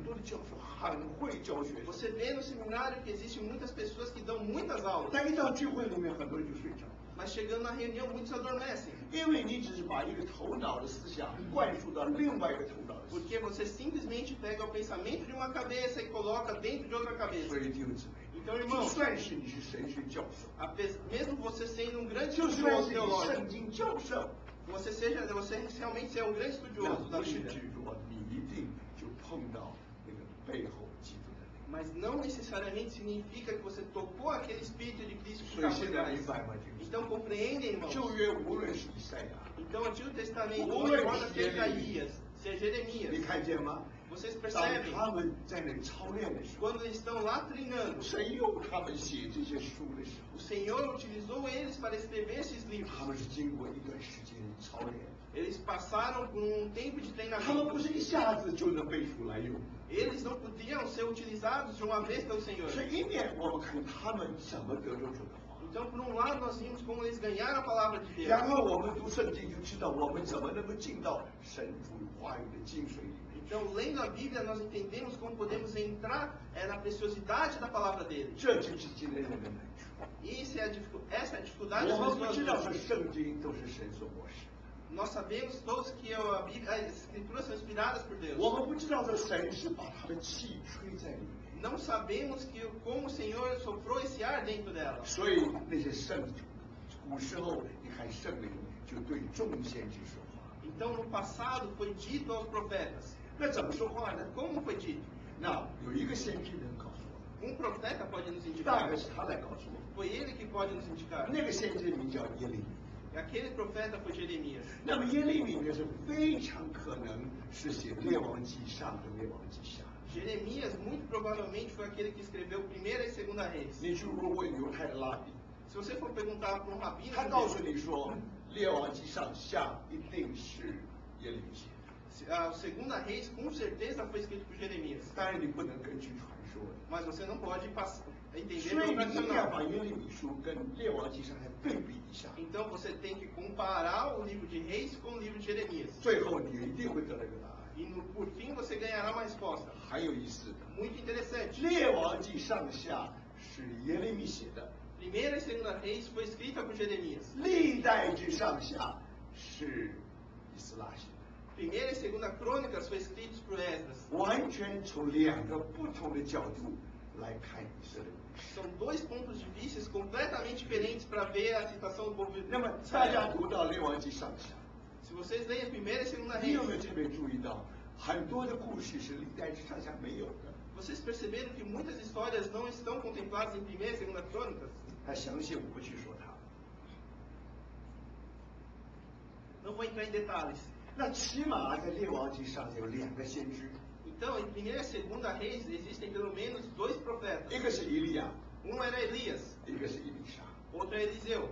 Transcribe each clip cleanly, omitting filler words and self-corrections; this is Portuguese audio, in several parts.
很多的教授很会教学生， Você vê no seminário que existem muitas pessoas que dão muitas aulas, 但一到聚会里面，很多人就睡着， mas chegando na reunião muitos adormecem, 因为你只是把一个头脑的思想灌输到另外一个头脑的思 porque você simplesmente pega o pensamento de uma cabeça e coloca dentro de outra 想。 cabeça. 所以弟兄姊妹， Então, 就 irmãos, 算是你是神学教授， mesmo você sendo um grande 就算 estudioso 是你 teológico, 圣经教授， você realmente é um grande 那 estudioso da 不是 Bíblia, 指着你一定就碰到那个背后基督的灵。 mas não necessariamente significa que você tocou aquele Espírito de Cristo que 所以 está por 现在 trás. 明白吗？弟兄姊妹 Então compreendem, irmãos? 旧约无论是以赛亚， Então, Antigo Testamento, Ou não é importa se é Jeremias. Isaías, se é 你 Jeremias, 看见吗？ vocês 当 percebem, 他们在那操练的时候， quando eles estão lá treinando, 神用他们写这些书的时候 o， Senhor utilizou eles para escrever esses livros. 他们是经过一段时间操练， Eles passaram por um tempo de 他们不 treinamento. 是一下子就能背出来用。 Eles não podiam ser utilizados de uma vez pelo Senhor. 所以一面我们看他们怎么得着主的话， Então, por um lado, nós vimos como eles ganharam a palavra de Deus. 然后我们读圣经就知道我们怎么能够进到神主话语的精髓里面。 Então, lendo a Bíblia, nós entendemos como podemos entrar na preciosidade da palavra dele. 这就是今天人的难处。 Essa é a dificuldade 我 das 们不 pessoas 知道是 hoje. 圣经都是神所漠视， Nós sabemos todos que as escrituras são inspiradas por Deus. 我们不知道这神是把他的气吹在里面。 Não sabemos como o Senhor soprou esse ar dentro dela. 所以那些古时候，你看圣灵就对众先知说话。 Então, no passado, foi dito aos profetas. 那怎么说话呢？ Como foi dito? 那有一个先知能告诉我， profeta pode nos 大 indicar. 概是他来告诉我。 Foi ele que pode nos indicar. 那个先知名叫耶利米。 Aquele profeta foi Jeremias. 那么耶利米呢是非常可能是写列王记上和列王记下。 Jeremias, muito provavelmente, foi aquele que escreveu Primeira e Segunda Reis. 你去如果问犹太的拉比， Se você for perguntar para um rabino, 他告诉你说列王记上下一定是耶利米写的。 a Segunda Reis com certeza foi escrito por Jeremias. 当然你不能根据传说的， Mas você não pode entender 所以 pelo 你一定要 tradicional. 把耶利米书跟列王记上来对比一下， Então você tem que comparar o livro de Reis com o livro de Jeremias. 最后你一定会得到一个答案。 E por fim você ganhará uma resposta. 很有意思的， Muito interessante. 列王记上下是耶利米写的， Primeira e Segunda Reis foi escrita por Jeremias. 历代志上下是以斯拉写的。 Primeira e Segunda Crônicas foi escritos por Esdras. 完全从两个不同的角度来看以色列故事。 São dois pontos de vista completamente diferentes para ver a situação do povo de 那么大家读到列王记上下， Se vocês leem a Primeira e Segunda 你 Reis, 有没有特别注意到，很多的故事是历代志上下没有的？ vocês perceberam que muitas histórias não estão contempladas em Primeira e Segunda Crônicas? 他详细我不去说它。 Não vou entrar em detalhes. 那起码在列王记上有两个先知， Então, em Primeira e Segunda Reis existem pelo menos dois profetas. 一个是以利亚， era Elias, 一个是以利沙。 outro é Eliseu.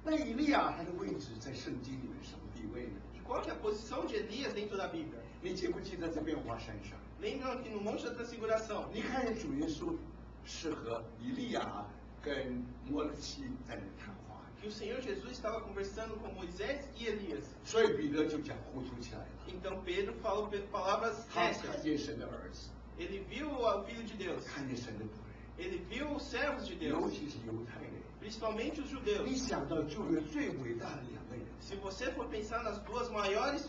那以利亚他的位置在圣经里面什么地位呢？ Qual que é a posição de Elias dentro da Bíblia? 你记不记得在变化山上？ Lembram que no Monte da Transfiguração, 你看见主耶稣是和以利亚跟摩勒西在那谈话， que o Senhor Jesus estava conversando com Moisés e Elias. 所以彼得就讲糊涂起来了。 Então Pedro falou palavras 他 récias. 看见神的儿子， Ele viu o Filho de Deus. 看见神的仆 Ele viu os servos de 人，尤 Deus, 其是犹太人。 principalmente os judeus. 你想到旧约最伟大的两个人， Se você for pensar nas duas maiores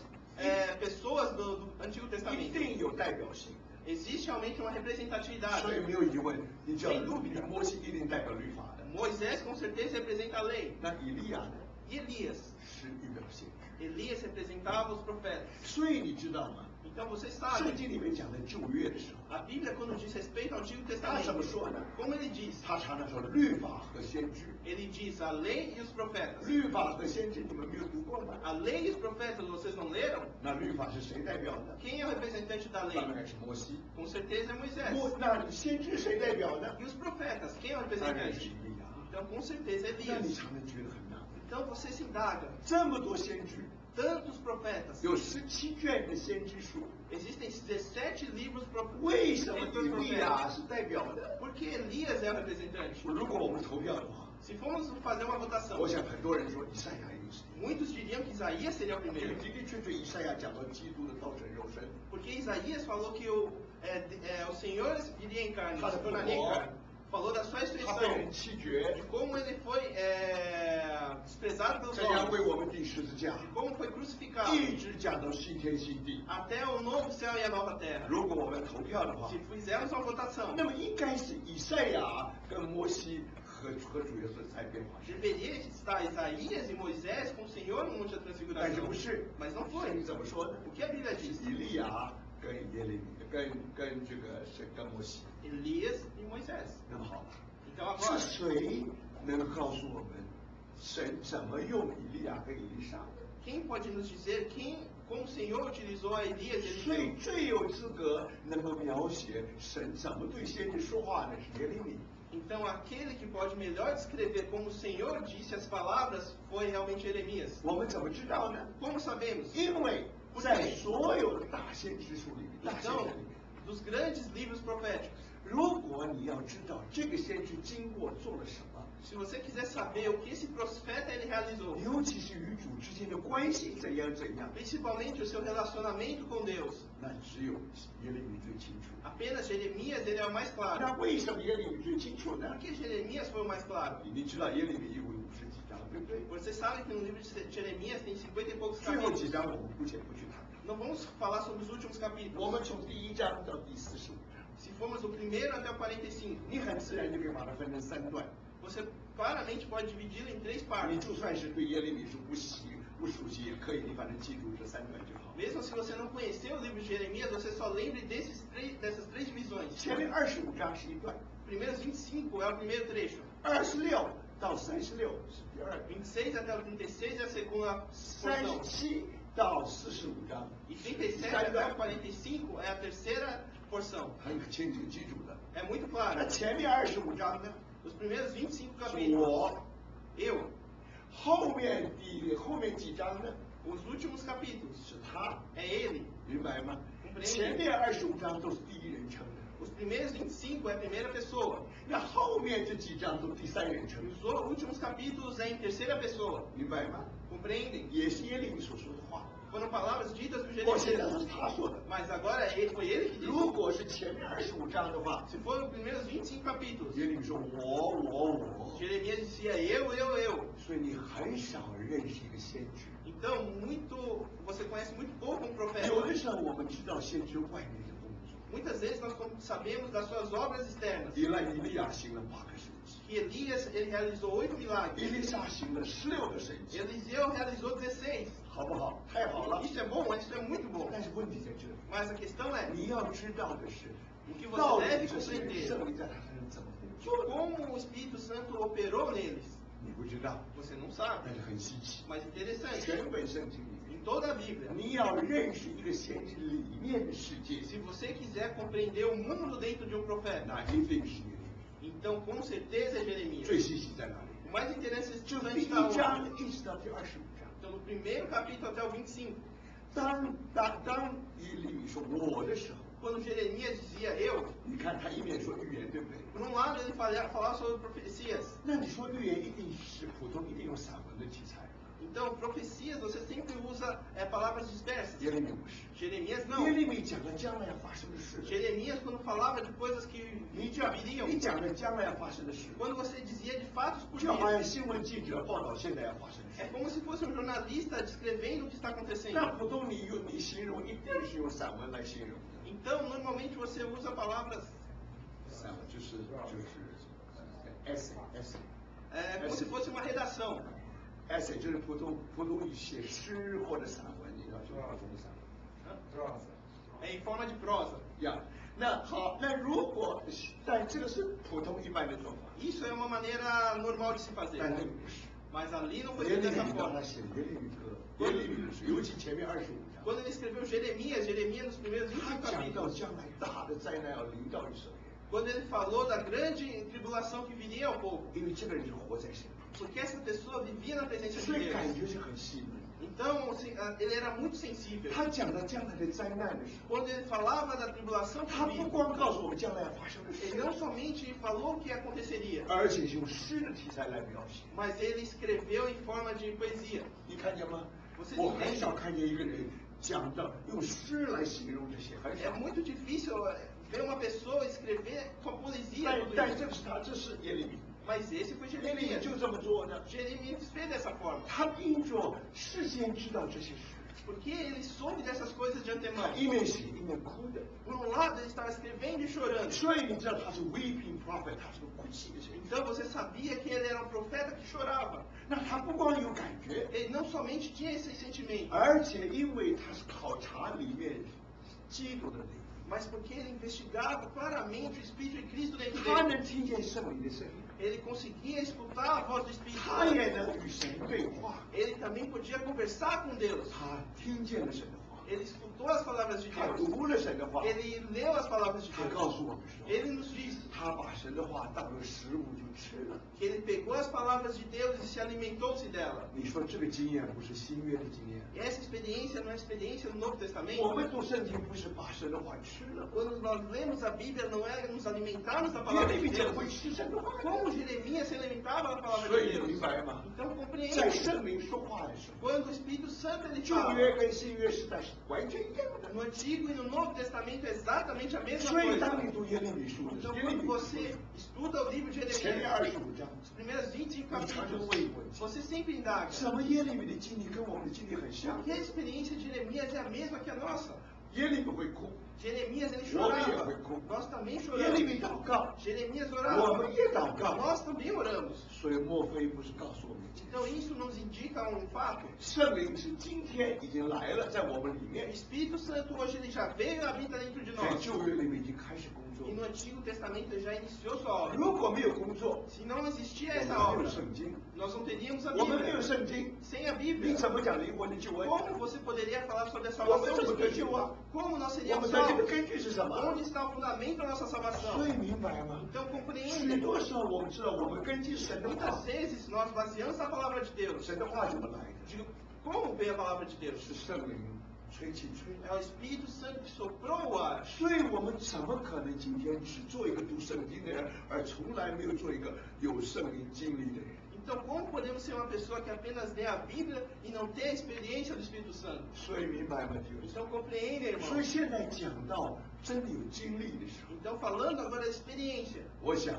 pessoas do Antigo 一 Testamento, 定有代表性。 existe realmente uma 所以 representatividade. 没有疑问，你知道 Sem dúvida 摩西一定代表律法的， Moisés com certeza representa a lei. 那以利亚呢 E Elias? 是预表先知。 Elias representava os profetas. 所以你知道吗？ Então vocês 圣 sabem, 经里面讲的旧约的时候， a Bíblia quando diz respeito ao Antigo 他怎么 Testamento, 说呢？ como ele diz? 他常常说律法和先知。 Ele diz a lei e os profetas. 律法和先知你们没有读过吗？ A lei e os profetas vocês não leram? 那律法是谁代表的？ Quem é o representante da lei? 当然是摩西。 Com certeza é Moisés. 那先知谁代表呢？ E os profetas? Quem é o 当然是 representante? 以利亚。 Então com certeza é 那你 Elias. 常常觉得很纳闷， Então você se indaga, 这么多先知， tantos profetas, 有17卷的先知书， existem 17 livros 为什么 escritos 以 por 利亚 profetas. 是代表的？ Por que Elias é o representante? 如果我们投票的话， Se formos fazer uma votação, 我想很多人说以赛亚一定是。 muitos diriam que Isaías seria o 这 primeiro. 个的的确确，以赛亚讲到基督的道成肉身， Porque Isaías falou que Senhor viria em carne, Cada se tornaria em povo. carne. Falou da sua 他 expressão, 被人弃绝 de，como ele foi desprezado pelos 这样为 homens, 我们钉十字架， de como foi crucificado, 一直讲到新天新地。 até o novo céu e a nova terra. 如果我们投票的话 Se，fizermos uma votação, 那么应该是以赛亚跟摩西和主耶稣在变化上， deveria estar Isaías e Moisés com o Senhor no Monte da 但是 Transfiguração. 不是。 Mas não 圣 foi. 经怎么说呢？ O que a Bíblia 是 diz? 以利亚跟耶利米，跟这个是跟摩西。 Elias e Moisés. 那么好， Então 是 agora, 谁能告诉我们神怎么用以利亚跟以利沙？ quem pode nos dizer como o Senhor utilizou a Elias e 所以 Eliseu? 最有资格能够描写神怎么对先知说话的是耶利米。 Então aquele que pode melhor descrever como o Senhor disse as palavras foi realmente Jeremias. 我们怎么知道呢？ Como sabemos? 因为在所有的大先知书里面，大先 Então, 知里面， dos grandes livros proféticos, 如果你要知道这个先知经过做了什么， se você quiser saber o que esse profeta ele realizou, 尤其是与主之间的关系怎样， principalmente o seu relacionamento com Deus, 那只有耶利米最清楚。 apenas Jeremias ele é o mais 那 claro. 为什么耶利米最清楚呢 Por？que Jeremias foi o mais claro? 你知道耶利米一共50几章，对不对？ Você sabe que no livro de Jeremias tem 50 e poucos 最后几 capítulos. 章我们姑且不去谈。 Não vamos falar sobre os últimos 我 capítulos. 们从第1章到第45章， Se formos do primeiro até o 45, 你很自然就可以把它分成3段。 você claramente pode dividi-lo em 3你 partes. 就算是对耶利米书不熟悉也可以，你反正记住这3段就好。 Mesmo se você não conhecer o livro de Jeremias, você só lembre dessas três divisões. 前面25章是一段， Primeiros 25 é o primeiro trecho. 26到36是第二段， 26 até o 36 é a segunda porção. 37到45章 E 是第 37 3 até o 段， 45 é a terceira porção. 很清楚记住的。 É muito 那 claro. 前面25章呢， Os primeiros 25是 capítulos, 我； eu. 后面几章呢， Os últimos capítulos, 是他， é ele. 明白吗？ Compreende? 前面25章都是第一人称的， Os primeiros 25 é a primeira pessoa. 那后面这几章都第三人称 E，os últimos capítulos é em terceira pessoa. 明白吗？ Compreendem? 也是耶利米所说的话。 Foram palavras ditas por 我现在 Jeremias. 是他说的。 Mas agora foi ele que 如 disse. 果是前面25章的话， Se for os primeiros 25 capítulos, 耶利米说我， Jeremias dizia eu. 所以你很少认识一个先知。 Então, você conhece muito pouco um profeta. 有的时候我们知道先知外面的工作， Muitas vezes nós sabemos das suas obras externas. 以利亚行了8个神迹， Que Elias ele realizou 8 以 milagres. 利沙行了16个神迹， Eliseu realizou 16. 好不好？太好了。 Isso é bom, isso é muito bom. 但是问题在这里， Mas a questão é, 你要知道的是， o que 到 você 底 deve 这些人 compreender, 圣灵在他身上怎么工作， como o Espírito Santo operou neles. 你不知道， Você não sabe, 但是很稀奇。 mas interessante. 全本圣经里面， Em toda a Bíblia, 你要认识一个先知里面的世界， se você quiser compreender o mundo dentro de um profeta, 那一定是耶利米。 então com certeza é Jeremias. 最稀奇在哪里？ O mais interessante 就 está 第 onde? 1章一直到第25章。 Então, do primeiro capítulo até o 25, 当耶利米说我的时候， quando Jeremias dizia eu, 你看他一面说预言，对不对？ por um lado ele falava sobre profecias. 那你说预言一定是普通，一定用散文的题材。 Então, profecias você sempre usa palavras dispersas. 耶利米不是， Jeremias 耶 não. 利米讲了将来要发生的事。 Jeremias, quando falava de coisas que 你 viriam, 讲了将来要发生的事， quando você dizia de fatos por 就好 dia, 像新闻记者报道现在要发生的 é 事。 como se fosse um jornalista descrevendo o que está 那 acontecendo. 普通你形容一定是用散文来形容的。 Então, normalmente você usa palavras 散文就是 essay como se fosse uma redação. essay 就是普通写诗或者散文，你知道就是普通的散文。 Em forma de prosa. 呀，那好，那如果但这个是普通一般的做法， Isso é uma maneira normal de se fazer. 但那个不是。 Mas ali não foi 耶 feito 利 dessa 米当 forma. 他写耶利米歌，耶利米的诗，尤其前面25章， Quando ele escreveu Jeremias nos primeiros 他 25讲到 capítulos, 将来大的灾难要临到以色列， quando ele falou da grande tribulação que viria ao povo, 因为这个人是活在神中， porque essa pessoa vivia na presença 所 de 以感 Deus. 觉是很细腻。 Então, ele era muito sensível. 他讲到将来的灾难的时候， Quando ele falava da tribulação que 他不 viria, 光告诉我们将来要发生的 ele 事， não somente falou o que aconteceria, 而且用诗的题材来描写。 mas ele escreveu em forma de poesia. 你看见吗？ Você 我很少看见一个人讲到用诗来形容这些，很 É 少。 muito difícil ver uma pessoa escrever com poesia 但 tudo 但 isso. 这是他，这是耶利米。 Mas esse foi 耶利米 Jeremias. 就这么做的， Jeremias fez dessa forma. 他因着事先知道这些事， Porque ele soube dessas coisas de 他 antemão. 一面写一面哭的。 Por um lado, ele estava escrevendo e chorando. 所以你知道他是 weeping prophet， 他是个哭泣的人。 Então você sabia que ele era um profeta que chorava. 那他不光有感觉， Ele não somente tinha esse sentimento, 而且因为他是考察里面基督的灵， mas porque ele investigava claramente o Espírito de Cristo dentro 他 dele. 能听见圣灵的声音， Ele conseguia escutar a voz do Espírito 他 Santo. 也能与神对话。 Ele também podia conversar com Deus. 他听见了神的话， Ele escutou as palavras de 他 Deus. 读了神的话， Ele leu as palavras de 他告 Deus. 诉我们说， Ele nos disse 他把神的话当了食物就吃了。 que ele pegou as palavras de Deus e se alimentou-se dela. 你说这个经验不是新约的经验？ E essa experiência não é experiência do Novo 我 Testamento. 们读圣经不是把神的话吃了， Quando nós lemos a Bíblia, não é nos alimentarmos da 耶 palavra 利 de 米怎 Deus. 么会吃神的话呢？ Como Jeremias se alimentava da palavra 所 de 以明 Deus. 白吗？ Então 在 compreende. 圣灵说话的时候， Quando o Espírito Santo ele 旧 fala, 约跟新约时代是完全一样的。 no Antigo e no Novo Testamento é exatamente a mesma 所以当 coisa. 你读耶利米书的时 Então 候，耶利 quando 米 você estuda o livro de 前面 Jeremias, 25章， os primeiros 25你常常 capítulos, 会问： você sempre indaga. 什么耶利米的经历跟我们的经历很像 Por？que a experiência de Jeremias é a mesma que a nossa? 耶利米会哭， Jeremias ele 我们也 chorava. 会哭。 Nós também 耶利 choramos. 米祷告， Jeremias 我 orava. 们也祷告。 Nós também oramos. 所以莫非不是告诉我们一件 Então 事？ isso nos indica um fato. 圣灵是今天已经来了，在我们里 O 面， Espírito Santo hoje ele já veio e habita dentro de 在 nós. 旧约里面已经开始工作 E。no Antigo Testamento ele já iniciou sua obra. 如果没有工作， Se não existia 我 essa 们没 obra, 有圣经， nós não teríamos a 我们没有 Bíblia. 圣经， Sem a 你 Bíblia, 怎么讲灵魂的救恩？ como você poderia falar sobre a 我们 salvação 怎 do 么得 Espírito? 救啊？ Como nós 我 seríamos 们得救的 salvos? 根据是什么？ Onde está o fundamento da nossa 所 salvação? 以明白吗？ Então 许 compreende. 多时候我们知道，我们根据神的话 Muitas，vezes nós baseamos a palavra de Deus. 神的话怎么来的？ De como veio a palavra de Deus? 是圣灵吹气吹来 É o Espírito Santo que soprou o ar. 所以我们怎么可能今天只做一个读圣经的人，而从来没有做一个有圣灵经历的人？ Então, como podemos ser uma pessoa que apenas lê a Bíblia e não ter a experiência do Espírito Santo? 所以明白吗，弟兄？ Então, compreende, 所以 irmão? 现在讲到真的有经历的时候， Então, falando agora da experiência, 我想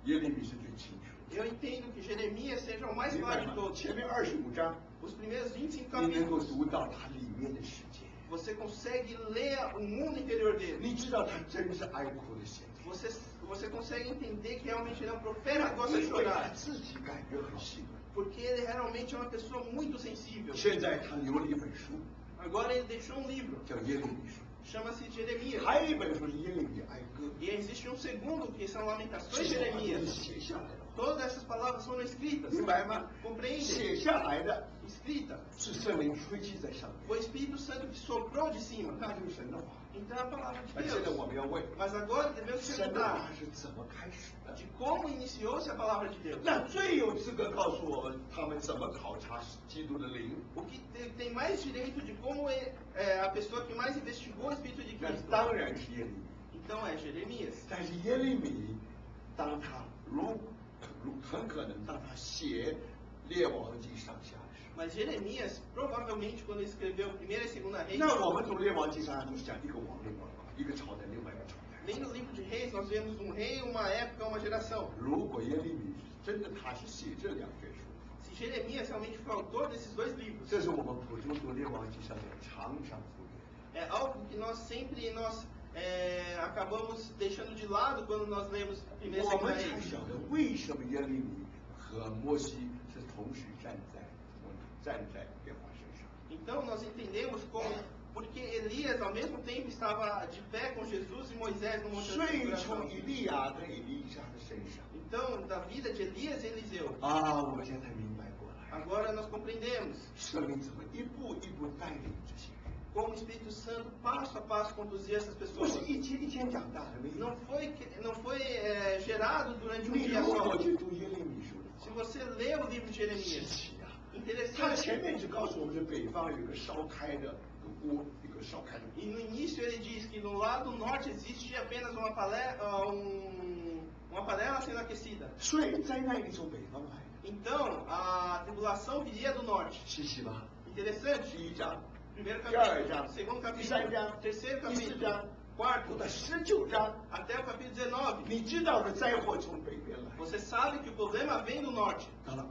耶利米是最清楚。 eu entendo que Jeremias seja o mais 明 claro 白 de 吗？ todos. 前面25章， Os primeiros 25你能够 capítulos, 读到它里面的世界， você consegue ler o mundo interior dele. 你知道他真是爱哭的先知， Você consegue entender que realmente ele é um profeta que gosta de 因为他 chorar. 自己感觉很细软。 Porque ele realmente é uma pessoa muito sensível. 现在他留了一本书， Agora ele deixou um livro, 叫耶利米书， chama-se Jeremias. 还有一本书是耶利米哀歌， E existe um segundo que são 这 Lamentações de 些话都是 Jeremias. 写下来的， Todas essas palavras foram escritas. 明白吗？ Compreende? 写下来的 Escrita. 是圣灵吹气在上面， Foi o Espírito Santo que soprou de cima. 那就是神的话。 Então é a palavra de 那现在我 Deus. 们要问， Mas agora devemos 神的话 perguntar 是怎么开始的？ de como iniciou-se a palavra de Deus. 那最有资格告诉我们他们怎么考察基督的灵。 O que tem mais direito de como é a pessoa que mais investigou o Espírito de 那 Cristo. 当然是耶利米， Então é Jeremias. 但是耶利米，当他很可能当他写列王记上下的时候， Mas Jeremias, provavelmente, quando ele escreveu 1ª e 2ª Reis, 那我们从列王记上下都是讲一个王，另外一个朝代，另外一个朝代。 nem no livro de Reis nós vemos um rei, uma época, uma geração. 如果耶利米真的他是写这两卷书， Se Jeremias realmente foi autor desses dois livros, 这是我们普通读列王记上面常常忽略的。 é algo que nós sempre acabamos deixando de lado quando nós lemos 1ª e 我 2ª 们才 Reis. 晓得为什么耶利米和摩西是同时站在耶和华身上。 Então nós entendemos como, porque Elias ao mesmo tempo estava de pé com Jesus e Moisés no Monte 所 da 以 Transfiguração. 从以利亚跟以利沙的身上 Então, da vida de Elias e Eliseu, 啊，我们现在明白过来， agora nós compreendemos 圣灵怎么一步一步带领这些人， como o Espírito Santo passo a passo conduzia essas 不 pessoas. 是一天一天长大的，没有 Não foi gerado durante um 你 dia 如 só. 果去读耶利米书的 Se 话， você lê o livro de 稀 Jeremias, 奇啊！他 interessante. 前面只告诉我们，是北方有一个烧开的锅，一个烧开的锅。 E no início ele diz que no lado norte existe apenas uma panela sendo aquecida. 所以灾难一定从北方来的， Então, a tribulação viria do norte. 稀奇吧？ Interessante. 第一章、 Primeiro 第二章、 capítulo, segundo 第三 capítulo, 章、 terceiro 第四 capítulo, 章， quarto, 读到19章， até o capítulo 19. 19. 你知道的灾祸从北边来， Você sabe que o problema vem do norte. 到了